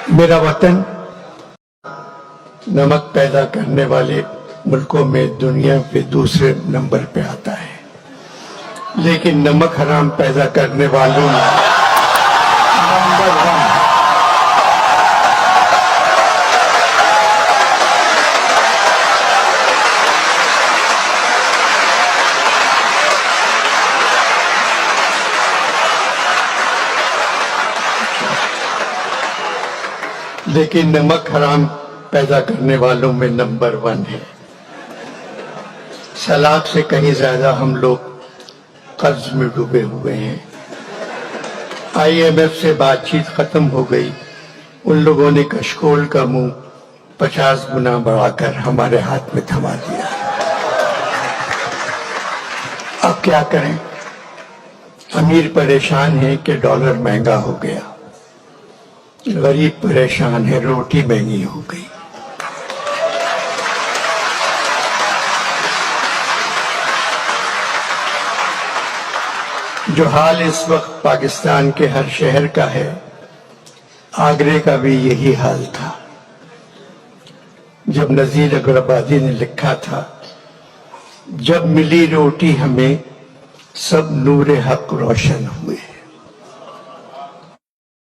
میرا وطن نمک پیدا کرنے والے ملکوں میں دنیا پہ دوسرے نمبر پہ آتا ہے، لیکن نمک حرام پیدا کرنے والوں میں نمبر 1 ہے۔ لیکن نمک حرام پیدا کرنے والوں میں نمبر 1 ہے۔ سلاخ سے کہیں زیادہ ہم لوگ قرض میں ڈوبے ہوئے ہیں۔ IMF سے بات چیت ختم ہو گئی، ان لوگوں نے کشکول کا منہ 50 گنا بڑھا کر ہمارے ہاتھ میں تھما دیا۔ اب کیا کریں؟ امیر پریشان ہے کہ ڈالر مہنگا ہو گیا، غریب پریشان ہے روٹی مہنگی ہو گئی۔ جو حال اس وقت پاکستان کے ہر شہر کا ہے، آگرے کا بھی یہی حال تھا جب نذیر اکبر آبادی نے لکھا تھا، جب ملی روٹی ہمیں سب نور حق روشن ہوئے۔